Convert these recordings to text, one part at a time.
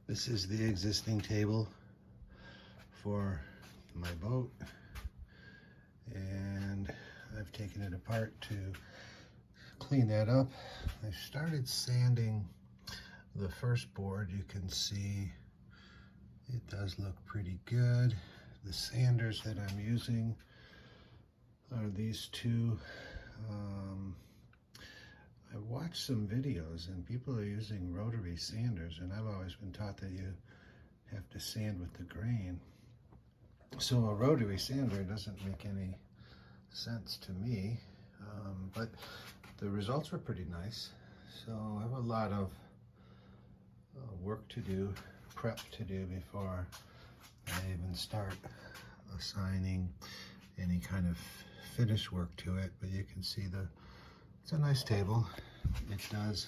This is the existing table for my boat, and I've taken it apart to clean that up. I started sanding the first board. You can see it does look pretty good. The sanders that I'm using are these two. I watched some videos and people are using rotary sanders, and I've always been taught that you have to sand with the grain. So a rotary sander doesn't make any sense to me, but the results were pretty nice. So I have a lot of work to do, prep to do before I even start assigning any kind of finish work to it. But you can see it's a nice table. It does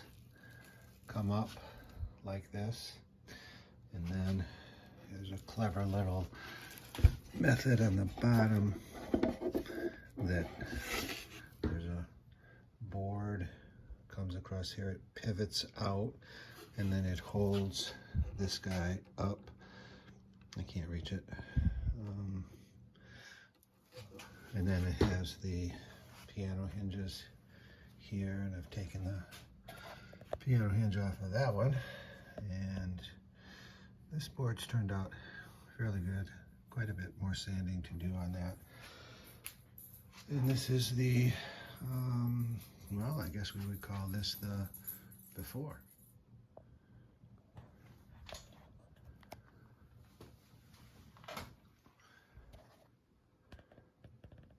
come up like this, and then there's a clever little method on the bottom that there's a board comes across here. It pivots out, and then it holds this guy up. I can't reach it. And then it has the piano hinges here, and I've taken the piano hinge off of that one, and this board's turned out fairly good. Quite a bit more sanding to do on that. And this is the, well, I guess we would call this the before.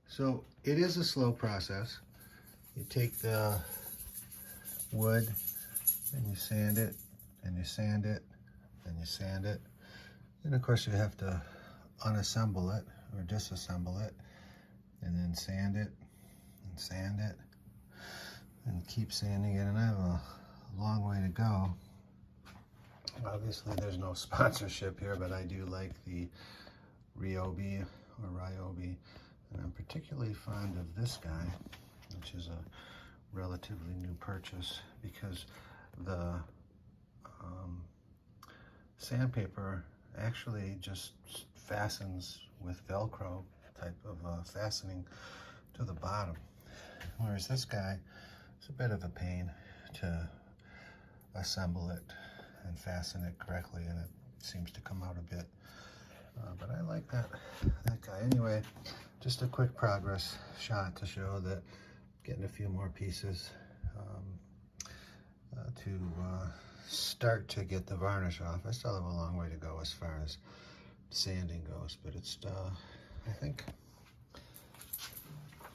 So it is a slow process. You take the wood and you sand it, and you sand it, and you sand it. And of course you have to unassemble it or disassemble it, and then sand it, and keep sanding it. And I have a long way to go. Obviously there's no sponsorship here, but I do like the Ryobi or Ryobi, and I'm particularly fond of this guy, which is a relatively new purchase, because the sandpaper actually just fastens with Velcro type of fastening to the bottom, whereas this guy is a bit of a pain to assemble it and fasten it correctly, and it seems to come out a bit, but I like that guy. Anyway, just a quick progress shot to show that getting a few more pieces to start to get the varnish off. I still have a long way to go as far as sanding goes, but it's I think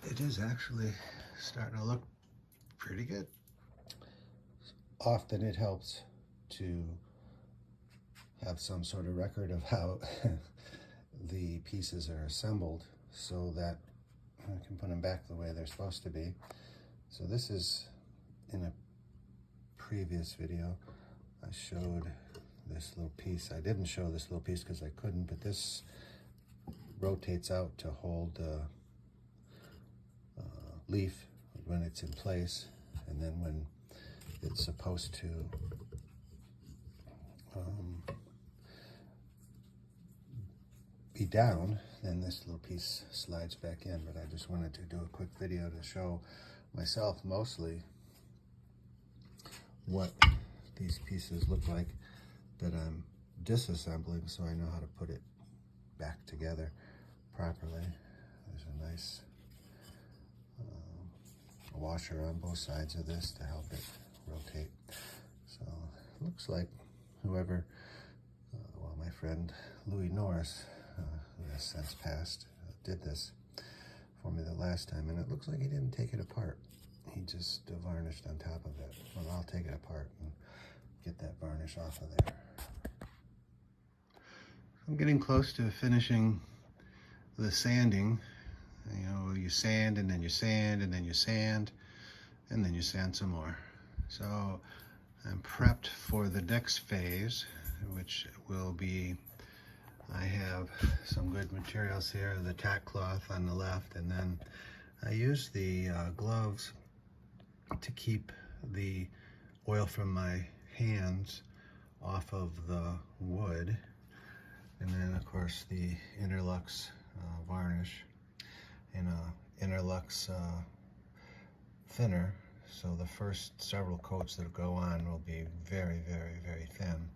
it is actually starting to look pretty good. Often it helps to have some sort of record of how the pieces are assembled, so that I can put them back the way they're supposed to be. So this is, in a previous video, I showed this little piece. I didn't show this little piece because I couldn't, but this rotates out to hold the leaf when it's in place, and then when it's supposed to be down, then this little piece slides back in. But I just wanted to do a quick video to show myself mostly what these pieces look like that I'm disassembling, so I know how to put it back together properly. There's a nice washer on both sides of this to help it rotate. So it looks like whoever, well, my friend Louis Norris, who has since passed, did this for me the last time, and it looks like he didn't take it apart. He just varnished on top of it. Well, I'll take it apart and get that varnish off of there. I'm getting close to finishing the sanding. You know, you sand, and then you sand, and then you sand, and then you sand some more. So I'm prepped for the next phase, which will be, I have some good materials here, the tack cloth on the left, and then I use the gloves to keep the oil from my hands off of the wood, and then of course the Interlux varnish and a Interlux thinner. So the first several coats that go on will be very, very, very thin.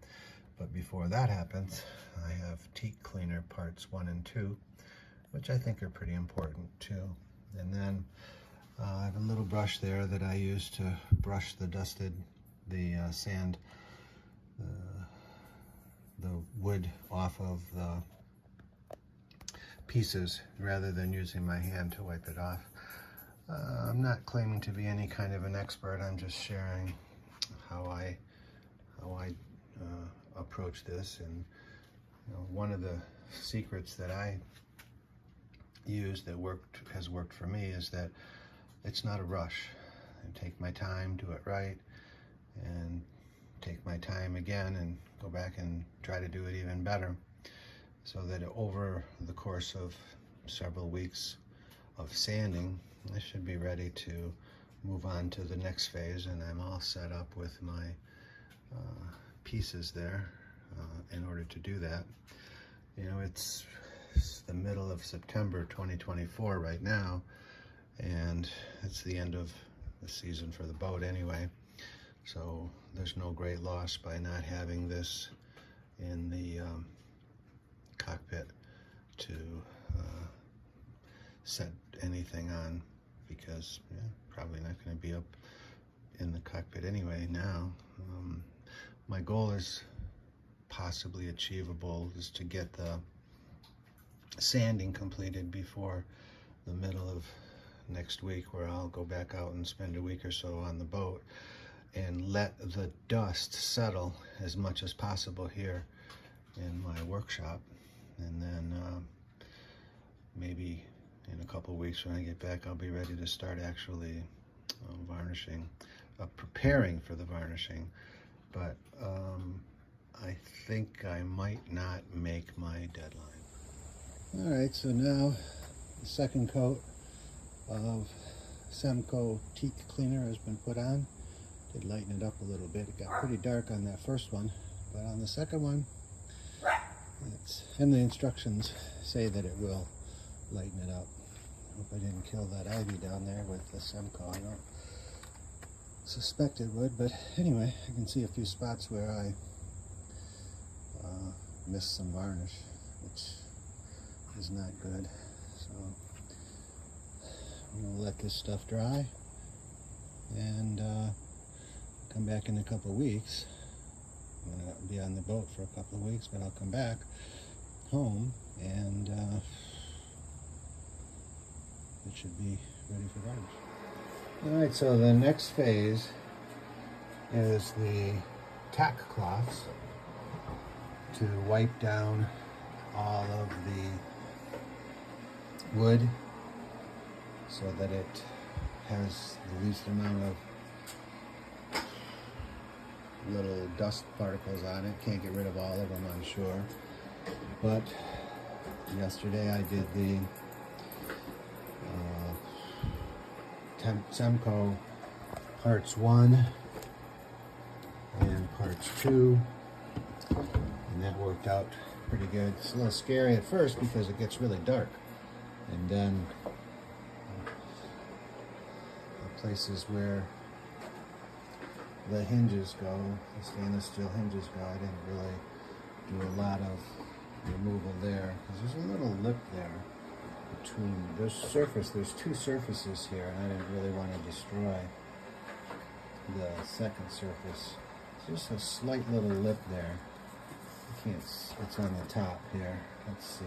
But before that happens, I have teak cleaner parts 1 and 2, which I think are pretty important too. And then I have a little brush there that I use to brush the sand, the wood off of the pieces rather than using my hand to wipe it off. I'm not claiming to be any kind of an expert. I'm just sharing how I approach this. And one of the secrets that I use that has worked for me is that it's not a rush. I take my time, do it right, and take my time again and go back and try to do it even better, so that over the course of several weeks of sanding, I should be ready to move on to the next phase, and I'm all set up with my pieces there in order to do that. It's the middle of September 2024 right now, and it's the end of the season for the boat anyway, so there's no great loss by not having this in the cockpit to set anything on, because probably not going to be up in the cockpit anyway now. My goal is possibly achievable, is to get the sanding completed before the middle of next week, where I'll go back out and spend a week or so on the boat and let the dust settle as much as possible here in my workshop. And then maybe in a couple weeks when I get back, I'll be ready to start actually varnishing, preparing for the varnishing. But I think I might not make my deadline. All right, so now the second coat of Semco teak cleaner has been put on. Did lighten it up a little bit. It got pretty dark on that first one, but on the second one, and the instructions say that it will lighten it up. Hope I didn't kill that ivy down there with the Semco. I don't suspect it would, but anyway, I can see a few spots where I missed some varnish, which is not good. So I'm gonna let this stuff dry and come back in a couple of weeks. I'm gonna be on the boat for a couple of weeks, but I'll come back home and it should be ready for varnish. All right, so the next phase is the tack cloths to wipe down all of the wood so that it has the least amount of little dust particles on it. Can't get rid of all of them, I'm sure. But yesterday I did the Semco parts 1 and parts 2, and that worked out pretty good. It's a little scary at first because it gets really dark, and then the places where the hinges go, the stainless steel hinges go, I didn't really do a lot of removal there, because there's a little lip there between there's two surfaces here, and I didn't really want to destroy the second surface. It's just a slight little lip there. You can't, it's on the top here. Let's see.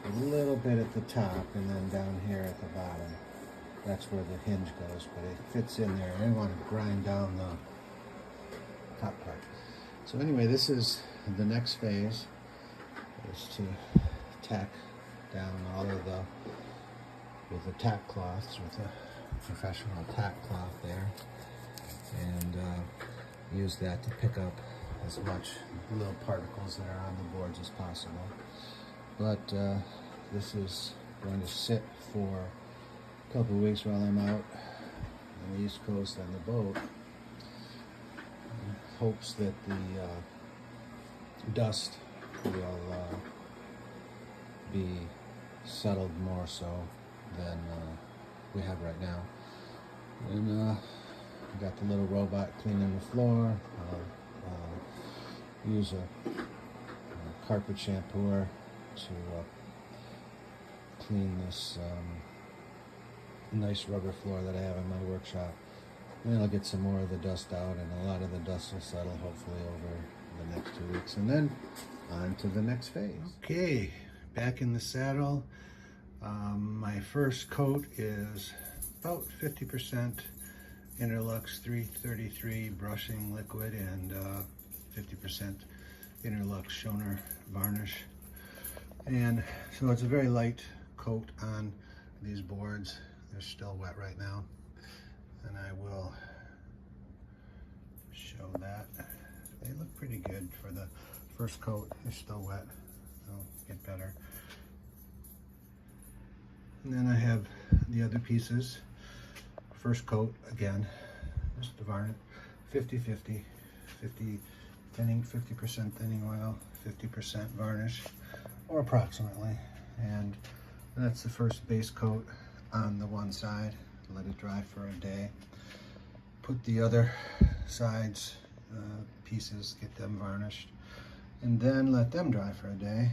A little bit at the top, and then down here at the bottom. That's where the hinge goes, but it fits in there. I didn't want to grind down the top part. So anyway, this is the next phase, is to tack down all of with the tack cloths, with a professional tack cloth there, and use that to pick up as much little particles that are on the boards as possible. But this is going to sit for a couple of weeks while I'm out on the East Coast on the boat. hopes that the dust will be settled more so than we have right now. And we got the little robot cleaning the floor. I'll use a carpet shampooer to clean this nice rubber floor that I have in my workshop. And then I'll get some more of the dust out, and a lot of the dust will settle hopefully over the next 2 weeks, and then on to the next phase. Okay, back in the saddle. My first coat is about 50% Interlux 333 brushing liquid and 50% Interlux Schoner varnish. And so it's a very light coat on these boards. They're still wet right now, and I will show that. They look pretty good for the first coat. They're still wet. They'll get better. And then I have the other pieces. First coat, again, just the varnish, 50-50, 50 thinning, 50% thinning oil, 50% varnish, or approximately. And that's the first base coat on the one side. Let it dry for a day. Put the other sides, pieces, get them varnished, and then let them dry for a day.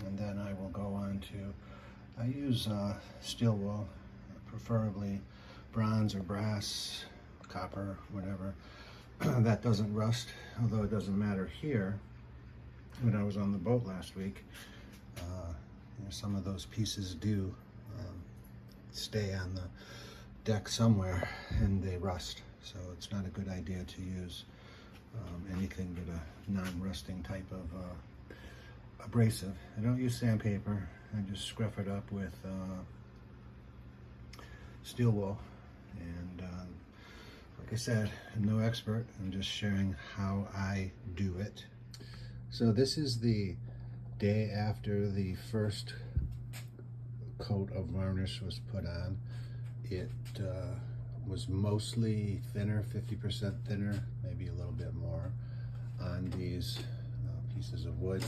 And then I will go on to, I use steel wool, preferably bronze or brass, copper, whatever. That doesn't rust, although it doesn't matter here. When I was on the boat last week, some of those pieces do stay on the deck somewhere and they rust. So it's not a good idea to use anything but a non-rusting type of abrasive. I don't use sandpaper. I just scruff it up with steel wool. And like I said, I'm no expert. I'm just sharing how I do it. So this is the day after the first coat of varnish was put on. It was mostly thinner, 50% thinner, maybe a little bit more on these pieces of wood.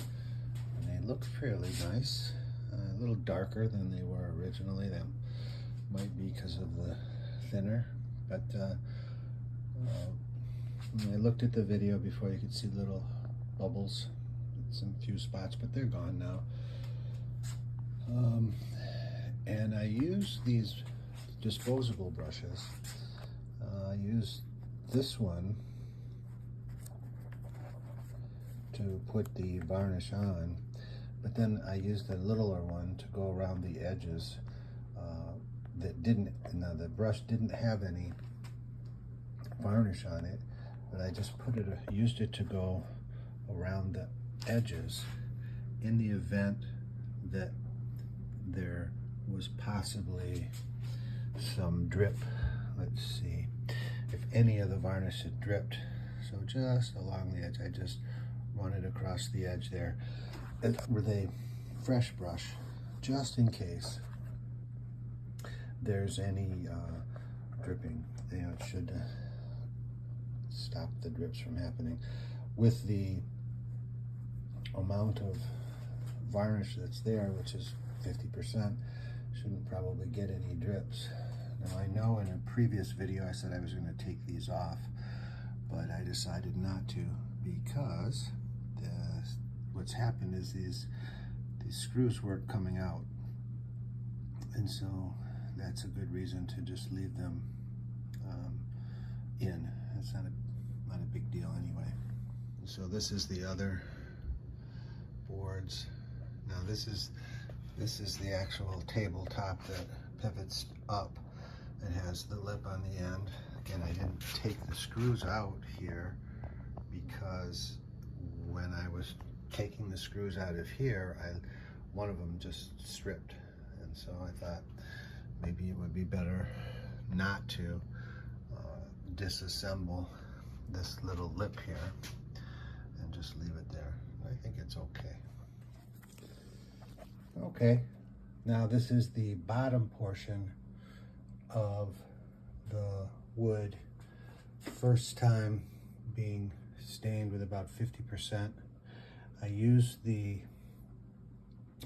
And they look fairly nice, a little darker than they were originally. That might be because of the thinner, but when I looked at the video before, you could see little bubbles, some few spots, but they're gone now. And I use these disposable brushes. I use this one to put the varnish on, but then I used a littler one to go around the edges that didn't, now the brush didn't have any varnish on it, but I just put it, used it to go around the edges in the event that there was possibly some drip. Let's see if any of the varnish had dripped. So just along the edge, I just run it across the edge there with a fresh brush, just in case there's any dripping. You know, it should stop the drips from happening. With the amount of varnish that's there, which is 50%, shouldn't probably get any drips. Now I know in a previous video I said I was going to take these off, but I decided not to because what's happened is these screws weren't coming out, and so that's a good reason to just leave them in. It's not a big deal anyway. So this is the other boards. Now this is the actual tabletop that pivots up and has the lip on the end. Again, I didn't take the screws out here because when I was taking the screws out of here, one of them just stripped, and so I thought maybe it would be better not to disassemble this little lip here and just leave it there. I think it's okay. Okay, now this is the bottom portion of the wood, first time being stained with about 50%. I used the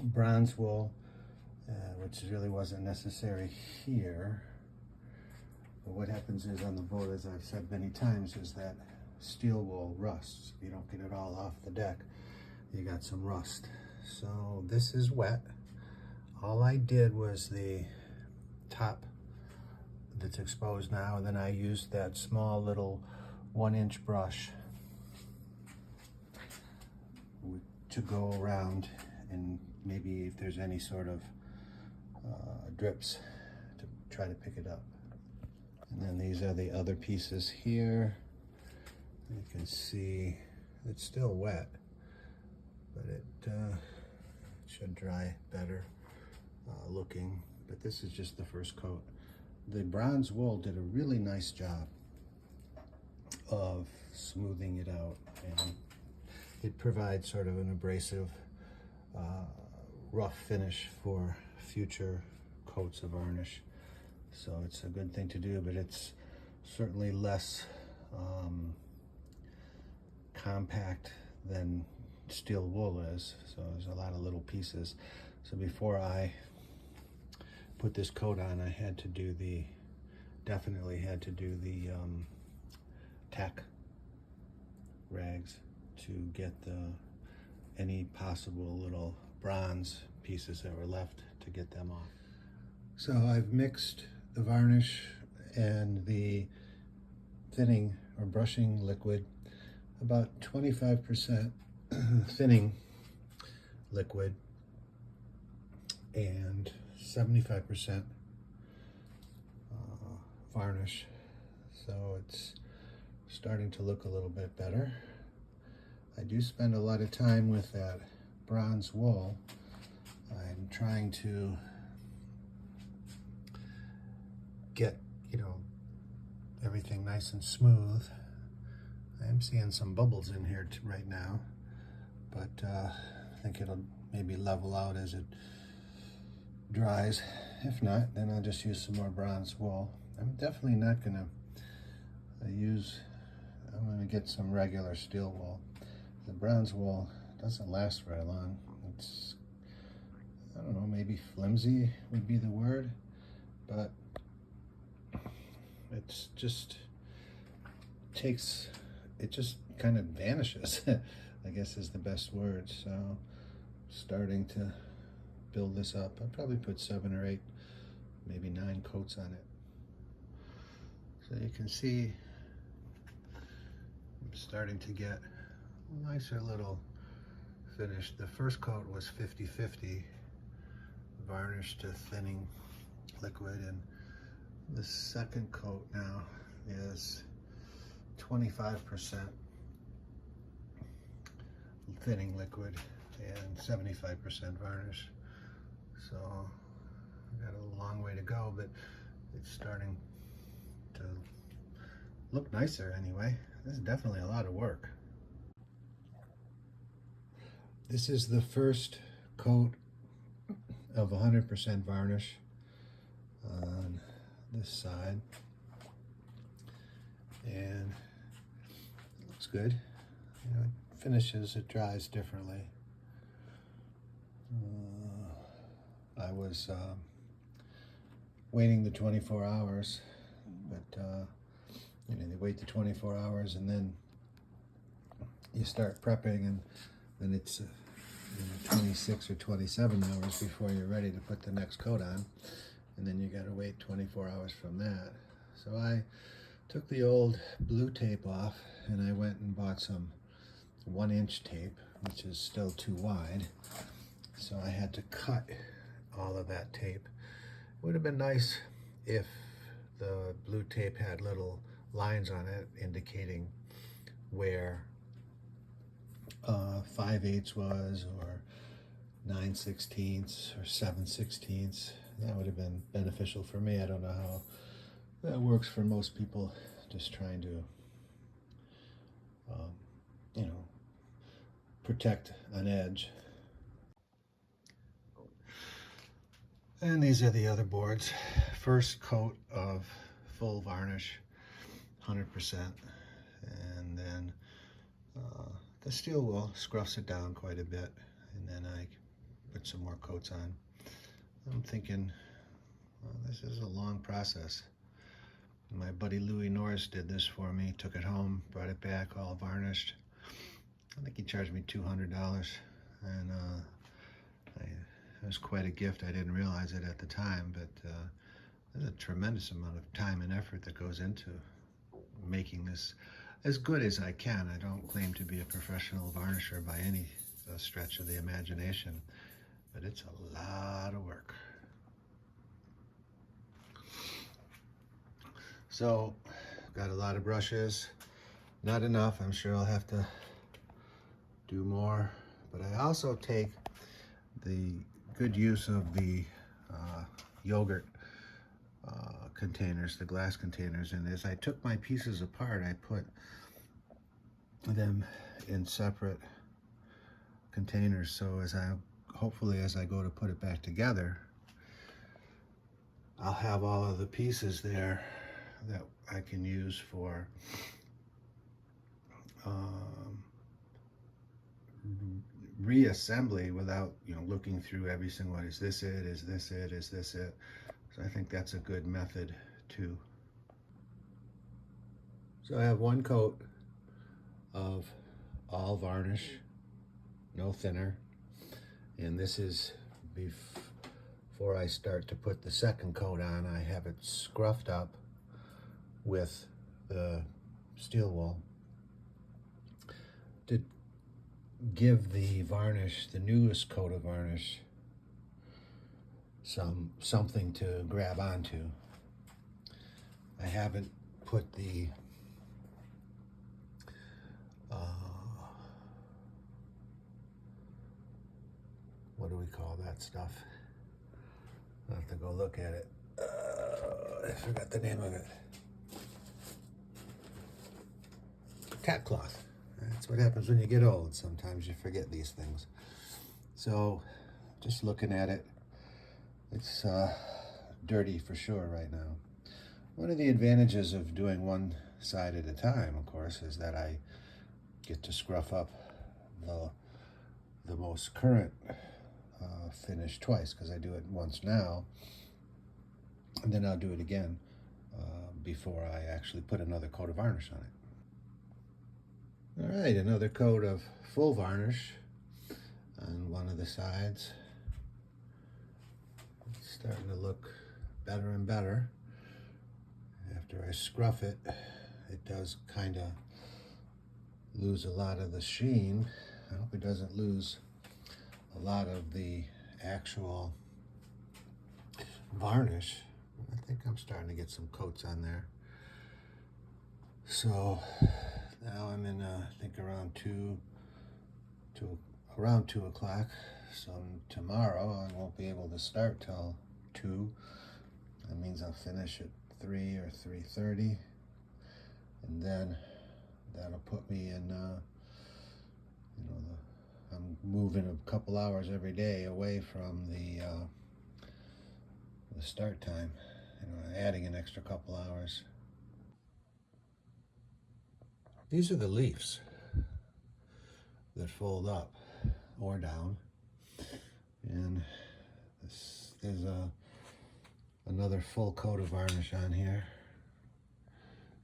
bronze wool, which really wasn't necessary here. But what happens is on the boat, as I've said many times, is that steel wool rusts. If you don't get it all off the deck, you got some rust. So this is wet. All I did was the top that's exposed now, and then I used that small little 1-inch brush to go around, and maybe if there's any sort of drips, to try to pick it up. And then these are the other pieces here. You can see it's still wet, but it should dry better looking. But this is just the first coat. The bronze wool did a really nice job of smoothing it out, and it provides sort of an abrasive, rough finish for future coats of varnish. So it's a good thing to do, but it's certainly less compact than steel wool is. So there's a lot of little pieces. So before I put this coat on, I had to do definitely had to do the tack rags to get any possible little bronze pieces that were left, to get them off. So I've mixed the varnish and the thinning or brushing liquid, about 25% thinning liquid and 75% varnish. So it's starting to look a little bit better. I do spend a lot of time with that bronze wool. I'm trying to get, everything nice and smooth. I am seeing some bubbles in here right now, but I think it'll maybe level out as it dries. If not, then I'll just use some more bronze wool. I'm definitely not gonna I'm gonna get some regular steel wool. The bronze wool doesn't last very long. It's, I don't know, maybe flimsy would be the word, but it's just it just kind of vanishes, I guess is the best word. So starting to build this up. I'll probably put 7 or 8, maybe 9 coats on it. So you can see I'm starting to get a nicer little finish. The first coat was 50-50 varnish to thinning liquid, and the second coat now is 25% thinning liquid and 75% varnish. So I've got a long way to go, but it's starting to look nicer anyway. This is definitely a lot of work. This is the first coat of 100% varnish on this side, and it looks good. It finishes, it dries differently. I was waiting the 24 hours, but they wait the 24 hours and then you start prepping, and then it's 26 or 27 hours before you're ready to put the next coat on, and then you got to wait 24 hours from that. So I took the old blue tape off and I went and bought some 1-inch tape, which is still too wide. So I had to cut all of that tape. It would have been nice if the blue tape had little lines on it indicating where 5/8 was, or 9/16 or 7/16. That would have been beneficial for me. I don't know how that works for most people, just trying to protect an edge. And these are the other boards. First coat of full varnish, 100%, and then the steel wool scruffs it down quite a bit, and then I put some more coats on. I'm thinking, well, this is a long process. My buddy Louis Norris did this for me, took it home, brought it back all varnished. I think he charged me $200, and it was quite a gift. I didn't realize it at the time, but there's a tremendous amount of time and effort that goes into making this as good as I can. I don't claim to be a professional varnisher by any stretch of the imagination, but it's a lot of work. So, got a lot of brushes, not enough. I'm sure I'll have to do more, but I also take the good use of the yogurt containers, the glass containers, and as I took my pieces apart, I put them in separate containers, so hopefully as I go to put it back together, I'll have all of the pieces there that I can use for reassembly without, looking through every single one. Is this it? Is this it? Is this it? So I think that's a good method too. So I have one coat of all varnish, no thinner, and this is before I start to put the second coat on. I have it scruffed up with the steel wool to give the varnish, the newest coat of varnish, something to grab onto. I haven't put the what do we call that stuff? I'll have to go look at it. I forgot the name of it. Tack cloth. That's what happens when you get old. Sometimes you forget these things. So, just looking at it, it's dirty for sure right now. One of the advantages of doing one side at a time, of course, is that I get to scruff up the most current finish twice, because I do it once now, and then I'll do it again before I actually put another coat of varnish on it. All right, another coat of full varnish on one of the sides. It's starting to look better and better. After I scruff it, it does kind of lose a lot of the sheen. I hope it doesn't lose a lot of the actual varnish. I think I'm starting to get some coats on there. So now I'm in, I think around 2 o'clock. So tomorrow I won't be able to start till 2. That means I'll finish at 3 or 3:30, and then that'll put me in, I'm moving a couple hours every day away from the start time, adding an extra couple hours. These are the leaves that fold up or down, and there's another full coat of varnish on here.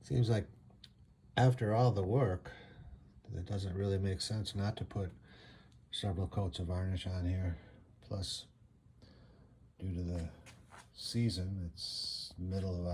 Seems like after all the work, it doesn't really make sense not to put several coats of varnish on here. Plus, due to the season, it's middle of